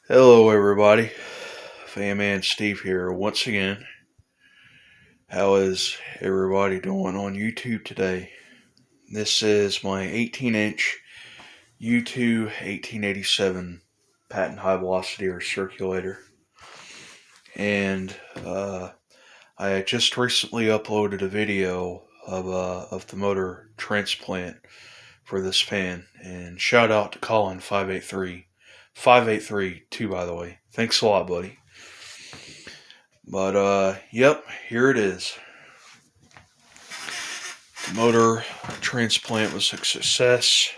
Hello, everybody. Fan Man Steve here once again. How is everybody doing on YouTube today? This is my 18-inch U2 1887 Patton high velocity or circulator, and I just recently uploaded a video of the motor transplant for this fan. And shout out to Colin 583 by the way. Thanks a lot, buddy. But yep, here it is. The motor transplant was a success.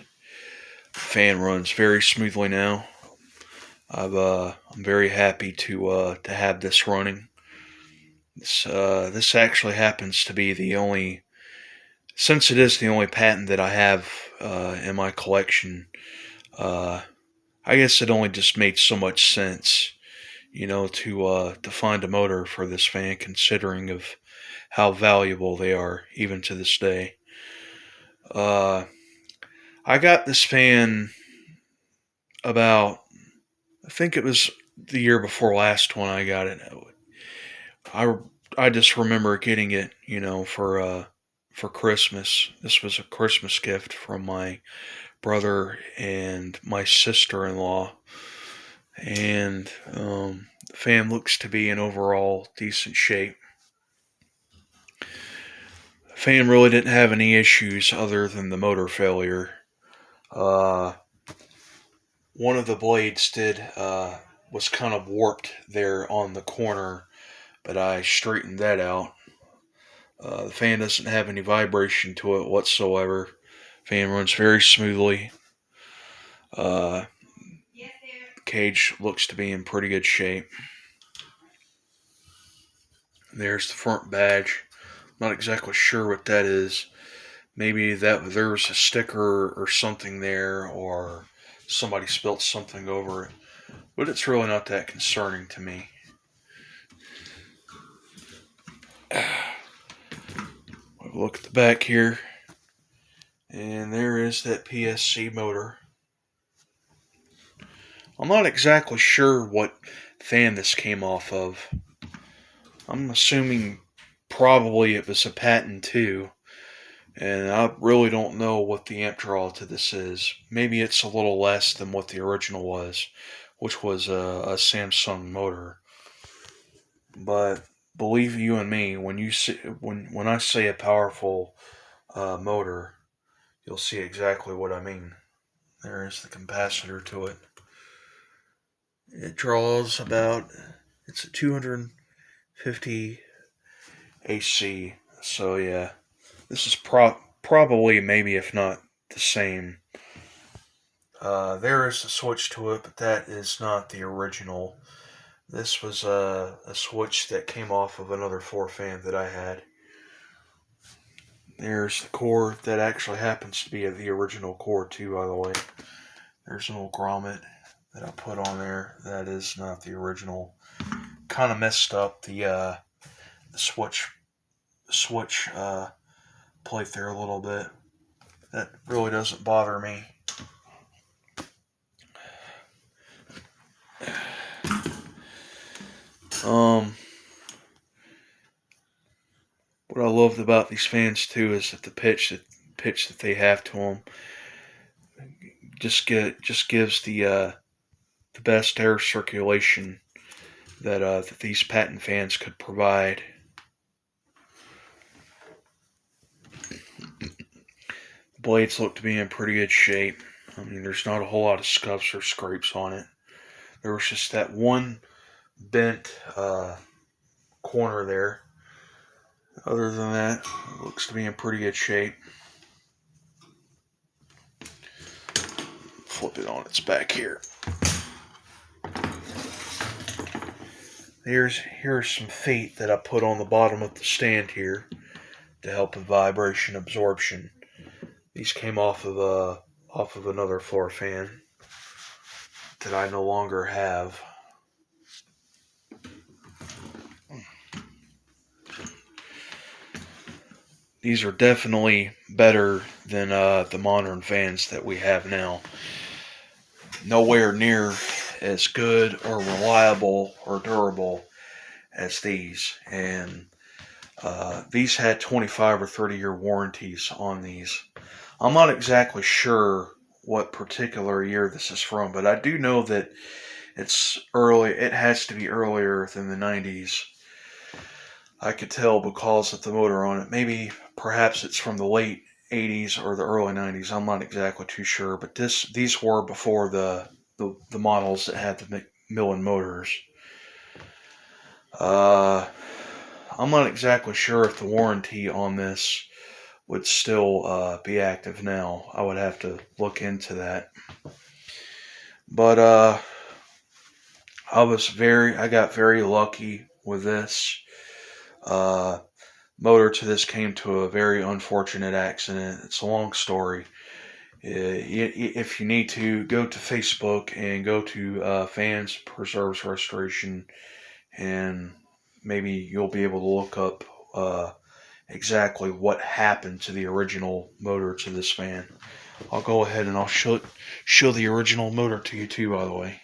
The fan runs very smoothly now. I'm very happy to have this running. This actually happens to be the only, since it is the only patent that I have in my collection. I guess it only just made so much sense, to find a motor for this fan, considering of how valuable they are even to this day. Uh, I got this fan about, I think it was the year before last when I got it. I I just remember getting it, for Christmas. This was a Christmas gift from my brother and my sister-in-law, and the fan looks to be in overall decent shape. The fan really didn't have any issues other than the motor failure. Uh, One of the blades did was kind of warped there on the corner, but I straightened that out. The fan doesn't have any vibration to it whatsoever. Fan runs very smoothly. Uh, Cage looks to be in pretty good shape. There's the front badge. Not exactly sure what that is. Maybe that there was a sticker or something there, or somebody spilt something over it. But it's really not that concerning to me. Look at the back here, and there is that PSC motor. I'm not exactly sure what fan this came off of. I'm assuming probably it was a Patton U2, and I really don't know what the amp draw to this is. Maybe it's a little less than what the original was, which was a Samsung motor. But believe you and me, when I say a powerful motor, you'll see exactly what I mean. There is the capacitor to it. It draws about, it's a 250 AC. So yeah, this is probably, maybe if not the same. There is a switch to it, but that is not the original. This was a switch that came off of another floor fan that I had. There's the core. That actually happens to be the original core too, by the way. There's an old grommet that I put on there. That is not the original. Kind of messed up the switch plate there a little bit. That really doesn't bother me. What I loved about these fans too is that the pitch that they have to them just gives the best air circulation that these patent fans could provide. The blades look to be in pretty good shape. I mean, there's not a whole lot of scuffs or scrapes on it. There was just that one bent corner there. Other than that, it looks to be in pretty good shape. Flip it on its back here. Here's some feet that I put on the bottom of the stand here to help with vibration absorption. These came off of another floor fan that I no longer have. These are definitely better than the modern fans that we have now. Nowhere near as good or reliable or durable as these. And these had 25 or 30-year warranties on these. I'm not exactly sure what particular year this is from, but I do know that it's early. It has to be earlier than the 90s. I could tell because of the motor on it. Maybe, perhaps it's from the late 80s or the early 90s. I'm not exactly too sure, but these were before the models that had the McMillan motors. I'm not exactly sure if the warranty on this would still be active now. I would have to look into that. But I got very lucky with this. Motor to this came to a very unfortunate accident. It's a long story. If you need to, go to Facebook and go to Fans Preserves Restoration, and maybe you'll be able to look up exactly what happened to the original motor to this fan. I'll go ahead and I'll show the original motor to you too, by the way.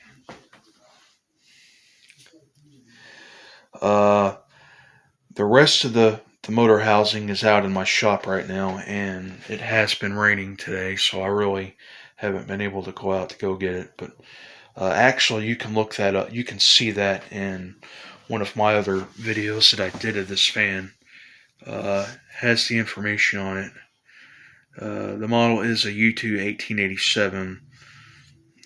The rest of the motor housing is out in my shop right now, and it has been raining today, so I really haven't been able to go out to go get it. But actually, you can look that up. You can see that in one of my other videos that I did of this fan. Has the information on it. The model is a U2 1887,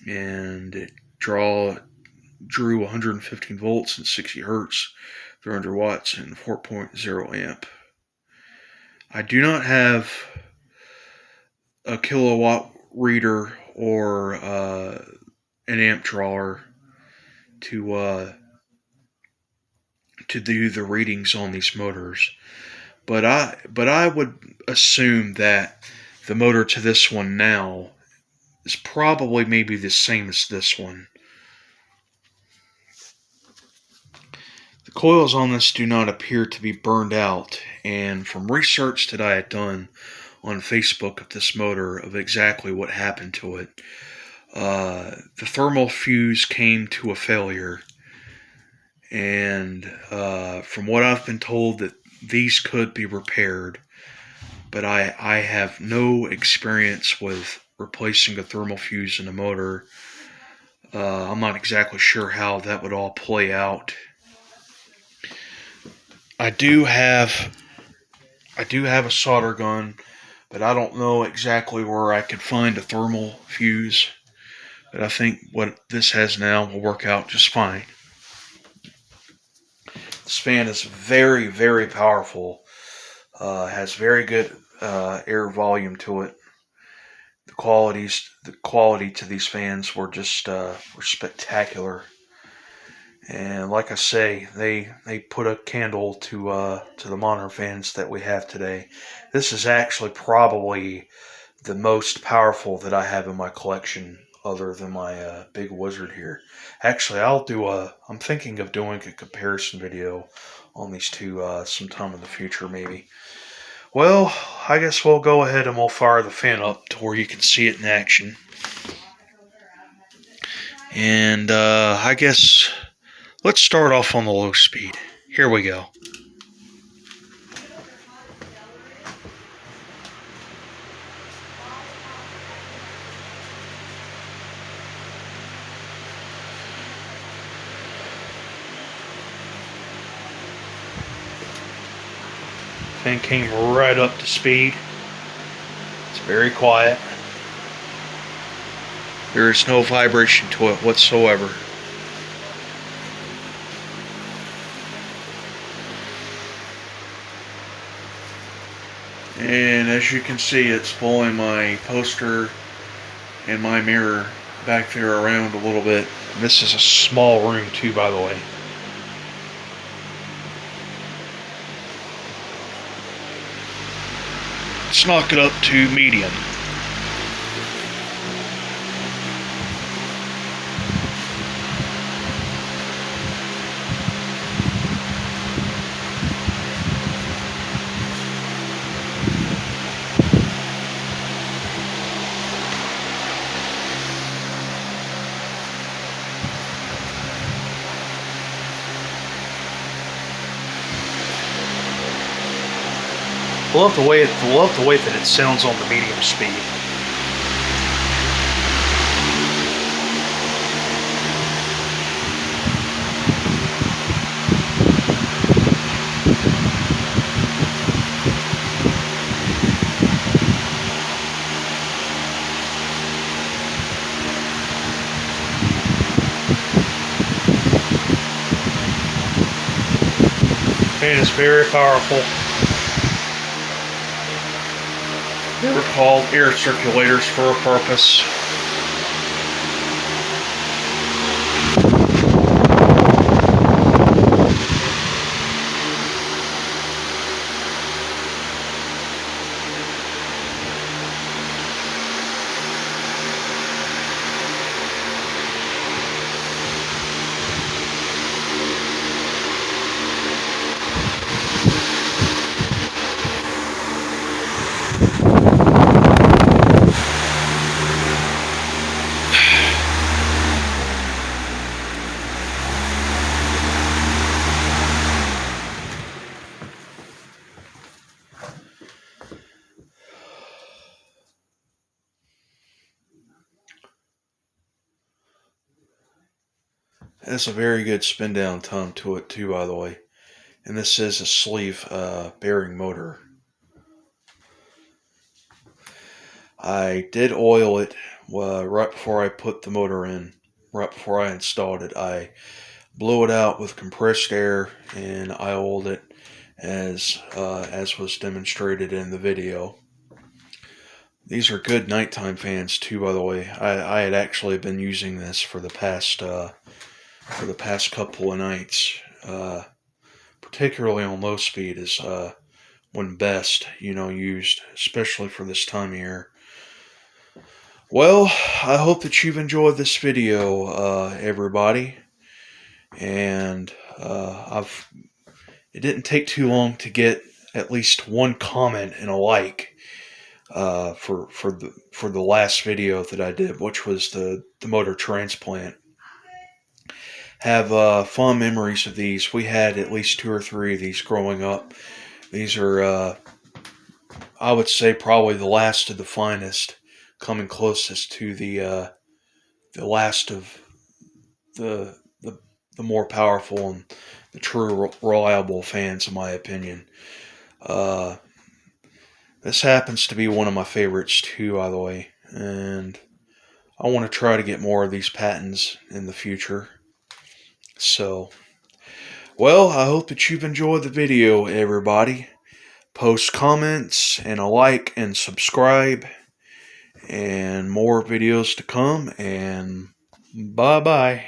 and it drew 115 volts and 60 hertz, 300 watts, and 4.0 amp. I do not have a kilowatt reader or an amp drawer to do the readings on these motors, but I would assume that the motor to this one now is probably maybe the same as this one. The coils on this do not appear to be burned out, and from research that I had done on Facebook of this motor of exactly what happened to it, the thermal fuse came to a failure, and from what I've been told, that these could be repaired, but I have no experience with replacing a thermal fuse in a motor. I'm not exactly sure how that would all play out. I do have a solder gun, but I don't know exactly where I could find a thermal fuse. But I think what this has now will work out just fine. This fan is very, very powerful. Has very good air volume to it. The quality to these fans were just were spectacular. And like I say, they put a candle to the modern fans that we have today. This is actually probably the most powerful that I have in my collection, other than my Big Wizard here. Actually, I'm thinking of doing a comparison video on these two sometime in the future, maybe. Well, I guess we'll go ahead and we'll fire the fan up to where you can see it in action. And I guess let's start off on the low speed. Here we go. Fan came right up to speed. It's very quiet. There is no vibration to it whatsoever. And as you can see, it's pulling my poster and my mirror back there around a little bit. And this is a small room too, by the way. Let's knock it up to medium. Love the way that it sounds on the medium speed. Fan is very powerful. They were called air circulators for a purpose. That's a very good spin down time to it too, by the way. And this is a sleeve bearing motor. I did oil it right before I put the motor in, right before I installed it. I blew it out with compressed air and I oiled it as was demonstrated in the video. These are good nighttime fans too, by the way. I had actually been using this for the past couple of nights. Particularly on low speed is when best, used, especially for this time of year. Well, I hope that you've enjoyed this video, everybody, and it didn't take too long to get at least one comment and a like for the last video that I did, which was the motor transplant. Have fond memories of these. We had at least 2 or 3 of these growing up. These are, I would say, probably the last of the finest, coming closest to the last of the more powerful and the true reliable fans, in my opinion. This happens to be one of my favorites too, by the way, and I want to try to get more of these Pattons in the future. So, well, I hope that you've enjoyed the video, everybody. Post comments and a like and subscribe, and more videos to come, and bye-bye.